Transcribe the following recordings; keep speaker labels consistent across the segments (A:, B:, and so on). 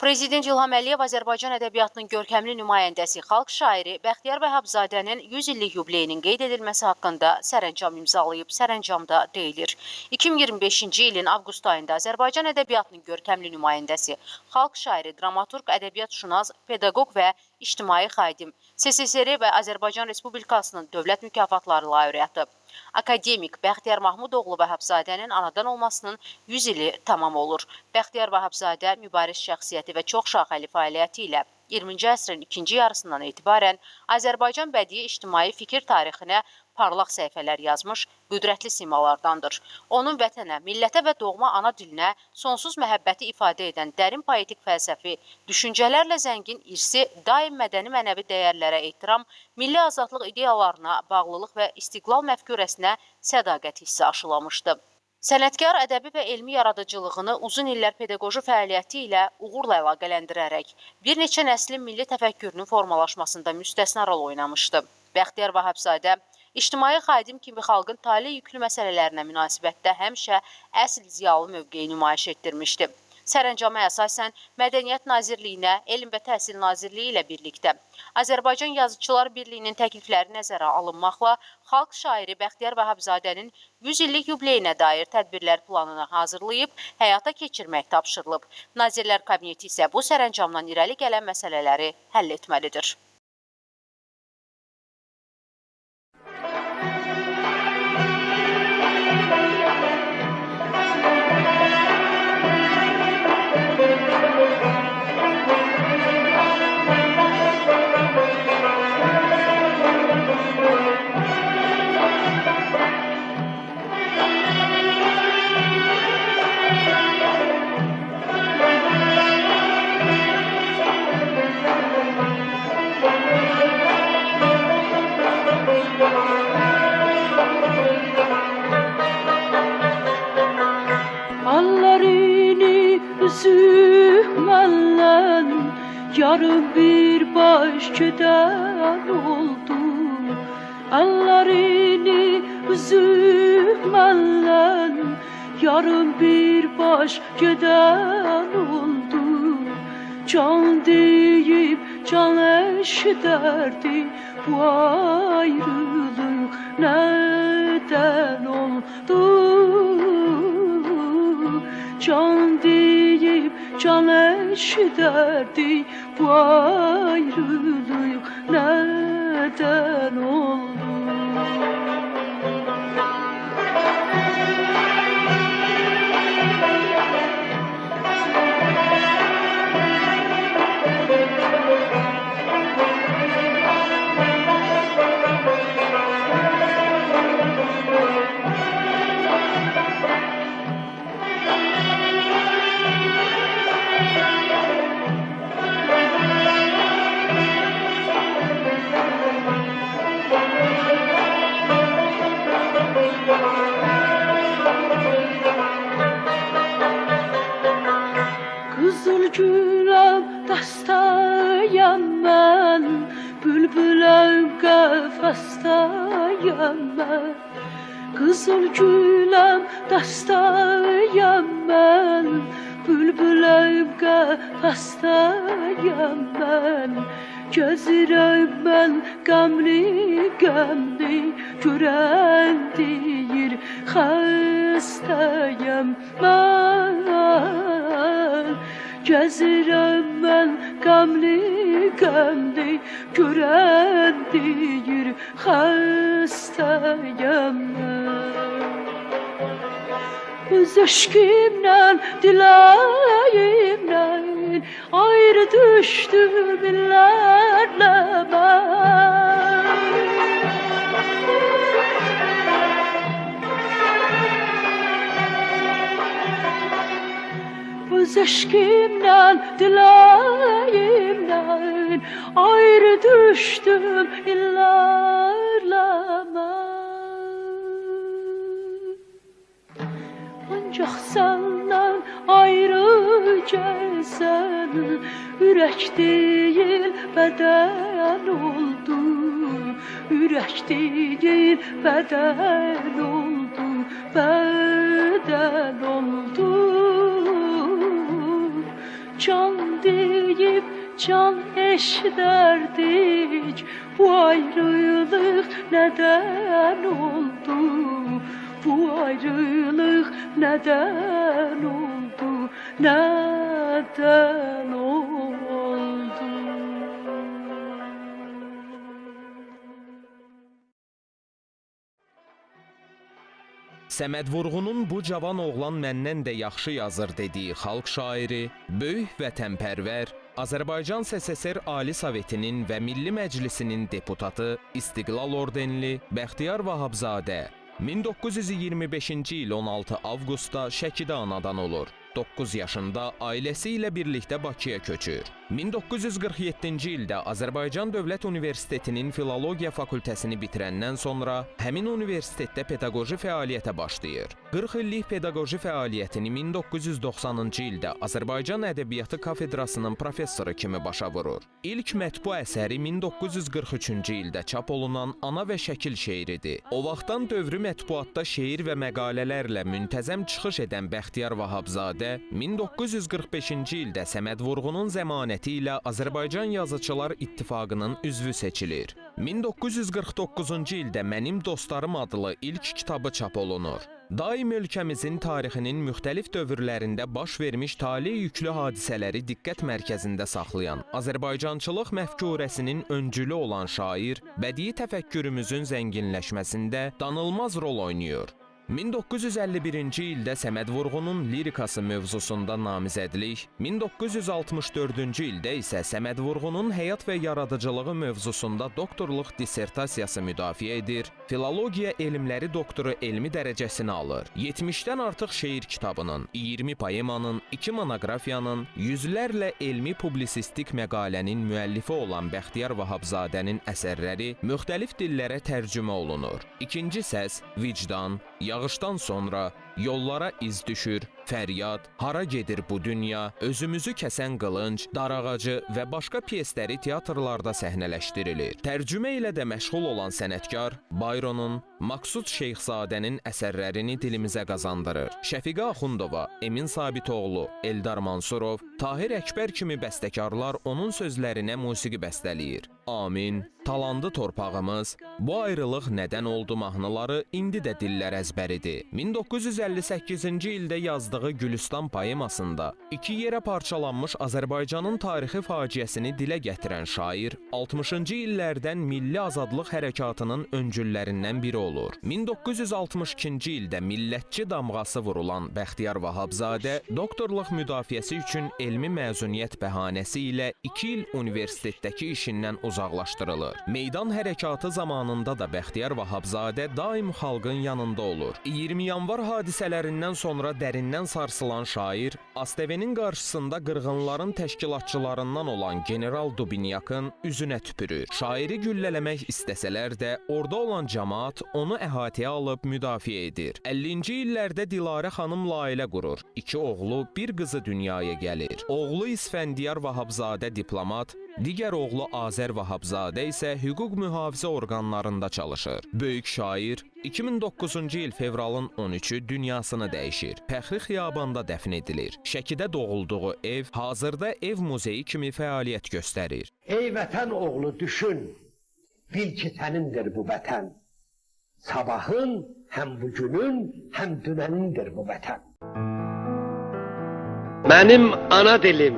A: Prezident İlham Əliyev Azərbaycan ədəbiyyatının görkəmli nümayəndəsi, xalq şairi Bəxtiyar Vəhabzadənin 100 illik yubileyinin qeyd edilməsi haqqında sərəncam imzalayıb. Sərəncamda deyilir: 2025-ci ilin avqust ayında Azərbaycan ədəbiyyatının görkəmli nümayəndəsi, xalq şairi, dramaturq, ədəbiyyatşünas, pedaqoq və ictimai xadim, SSR və Azərbaycan Respublikasının dövlət mükafatları laureatı, akademik Bəxtiyar Mahmudoğlu Vəhabzadənin anadan olmasının 100 ili tamam olur. Bəxtiyar Vəhabzadə mübariz şəxsiyyəti və çox şaxəli fəaliyyəti ilə 20-ci əsrin ikinci yarısından etibarən Azərbaycan bədii ictimai fikir tarixinə parlaq səhifələr yazmış qüdrətli simalardandır. Onun vətənə, millətə və doğma ana dilinə sonsuz məhəbbəti ifadə edən dərin poetik fəlsəfi, düşüncələrlə zəngin irsi, daim mədəni-mənəvi dəyərlərə ehtiram, milli azadlıq ideyalarına bağlılıq və istiqlal məfkurəsinə sədaqət hissi aşılamışdı. Sənətkar ədəbi və elmi yaradıcılığını uzun illər pedaqoji fəaliyyəti ilə uğurla əlaqələndirərək bir neçə nəslin milli təfəkkürünün formalaşmasında müstəsna rol oynamışdı. Bəxtiyar Vəhabzadə ictimai xadim kimi xalqın tale yüklü məsələlərinə münasibətdə həmişə əsl ziyalı mövqeyi nümayiş etdirmişdi. Sərəncama əsasən Mədəniyyət Nazirliyinə, Elm və Təhsil Nazirliyi ilə birlikdə Azərbaycan Yazıçılar Birliyinin təklifləri nəzərə alınmaqla xalq şairi Bəxtiyar Vəhabzadənin 100 illik yubileyinə dair tədbirlər planını hazırlayıb, həyata keçirmək tapşırılıb. Nazirlər Kabineti isə bu sərəncamdan irəli gələn məsələləri həll etməlidir.
B: Üzümələn yarım bir baş gedər oldu. Əllərini üzümələn yarım bir baş gedər oldu. Can deyib can eşidərdi, bu ayrılıq nədən oldu? Can deyib can eşidərdi, bu ayrılıq nədən oldu? Qızıl güləm dəstəyəm mən, bülbüləm qəfəsdəyəm mən. Qızıl güləm dəstəyəm mən, bülbüləm qəfəsdəyəm mən. Gəzirəm mən qəmli, görən deyir xəstəyəm mən. Gəzirəm mən qəmli, görən deyir xəstəyəm mən. Öz eşqimlə, diləyimlə ayrı düşdüm illərlə mən. Öz eşqimlə, diləyimlə ayrı düşdüm illərlə mən. Ancaq səndən ayrı gəzən ürək deyil bədən oldu. Ürək deyil bədən oldu, bədən oldu. Can deyil can eşderdik. Bu ayrılık neden oldu? Bu ayrılık neden oldu? Neden oldu?
C: Səməd Vurğunun bu cavan oğlan məndən də yaxşı yazır dediyi xalq şairi, böyük vətənpərvər, Azərbaycan SSR Ali Sovetinin və Milli Məclisinin deputatı, İstiqlal ordenli Bəxtiyar Vahabzadə 1925-ci il 16 avqustda Şəkidə anadan olur. 9 yaşında ailəsi ilə birlikdə Bakıya köçür. 1947-ci ildə Azərbaycan Dövlət Universitetinin Filologiya fakültəsini bitirəndən sonra həmin universitetdə pedaqoji fəaliyyətə başlayır. 40 illik pedaqoji fəaliyyətini 1990-cı ildə Azərbaycan Ədəbiyyatı kafedrasının professoru kimi başa vurur. İlk mətbu əsəri 1943-cü ildə çap olunan Ana və Şəkil şeiridir. O vaxtdan dövrü mətbuatda şeir və məqalələrlə müntəzəm çıxış edən Bəxtiyar Vahabzadə 1945-ci ildə Səməd Vurğunun zəmanəti ilə Azərbaycan Yazıçılar İttifaqının üzvü seçilir. 1949-cu ildə Mənim Dostlarım adlı ilk kitabı çap olunur. Daim ölkəmizin tarixinin müxtəlif dövrlərində baş vermiş talih yüklü hadisələri diqqət mərkəzində saxlayan, Azərbaycançılıq məfkurəsinin öncülü olan şair, bədii təfəkkürümüzün zənginləşməsində danılmaz rol oynayır. 1951-ci ildə Səməd Vurğunun lirikası mövzusunda namizədlik, 1964-cü ildə isə Səməd Vurğunun həyat və yaradıcılığı mövzusunda doktorluq dissertasiyası müdafiə edir, filologiya elmləri doktoru elmi dərəcəsini alır. 70-dən artıq şeir kitabının, 20 poemanın, 2 monoqrafiyanın, yüzlərlə elmi publisistik məqalənin müəllifi olan Bəxtiyar Vahabzadənin əsərləri müxtəlif dillərə tərcümə olunur. İkinci səs, Vicdan, Yağışdan sonra, Yollara iz düşür, Fəryad, Hara gedir bu dünya, Özümüzü kəsən qılınc, Darağacı və başqa pyesləri teatrlarda səhnələşdirilir. Tərcümə ilə də məşğul olan sənətkar Bayronun, Maqsud Şeyxzadənin əsərlərini dilimizə qazandırır. Şəfiqə Axundova, Emin Sabitoğlu, Eldar Mansurov, Tahir Əkbər kimi bəstəkarlar onun sözlərinə musiqi bəstələyir. Amin, Talandı torpağımız, Bu ayrılıq nədən oldu mahnıları indi də dillər əzbəridir. 1958-ci ildə yazdığı Gülüstan poemasında 2 yerə parçalanmış Azərbaycanın tarixi faciəsini dilə gətirən şair, 60-cı illərdən milli azadlıq hərəkatının öncüllərindən biri olur. 1962-ci ildə millətçi damğası vurulan Bəxtiyar Vahabzadə doktorluq müdafiəsi üçün elmi məzuniyyət bəhanəsi ilə 2 il universitetdəki işindən uzaqlaşdırılır. Meydan hərəkatı zamanında da Bəxtiyar Vahabzadə daim xalqın yanında olur. 20 yanvar hadisələrindən sonra dərindən sarsılan şair, ASTV-nin qarşısında qırğınların təşkilatçılarından olan General Dubinyakın üzünə tüpürür. Şairi güllələmək istəsələr də, orada olan cəmaat onu əhatəyə alıb müdafiə edir. 50-ci illərdə Dilarə xanım ailə qurur. 2 oğlu, 1 qızı dünyaya gəlir. Oğlu İsfəndiyar Vahabzadə diplomat, digər oğlu Azər Vahabzadə isə hüquq mühafizə orqanlarında çalışır. Böyük şair 2009-cu il fevralın 13-ü dünyasını dəyişir. Fəxri Xiyabanda dəfn edilir. Şəkidə doğulduğu ev hazırda ev muzeyi kimi fəaliyyət göstərir.
D: Ey vətən oğlu düşün, bil ki sənindir bu vətən. Sabahın həm bugünün, həm dünənindir bu vətən. Mənim ana dilim,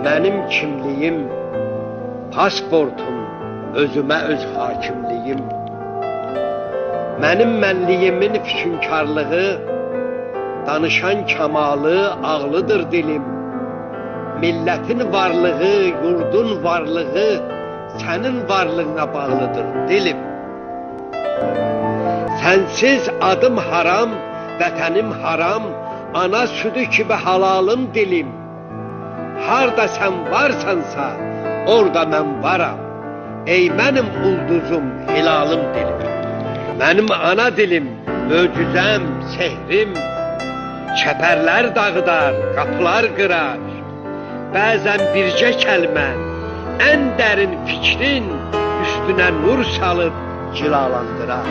D: mənim kimliyim, pasportum, özümə öz hakimliyim. Mənim mənliyimin füsunkarlığı, danışan kamalı, ağlıdır dilim. Millətin varlığı, yurdun varlığı, sənin varlığına bağlıdır dilim. Sənsiz adım haram, vətənim haram, ana südü kimi halalım dilim. Harda sən varsansa, orada mən varam. Ey mənim ulduzum, hilalım dilim. Mənim ana dilim, möcüzəm, sehrim, çəpərlər dağıdar, qapılar qırar. Bəzən bircə kəlmən, ən dərin fikrin üstünə nur salıb cilalandırar.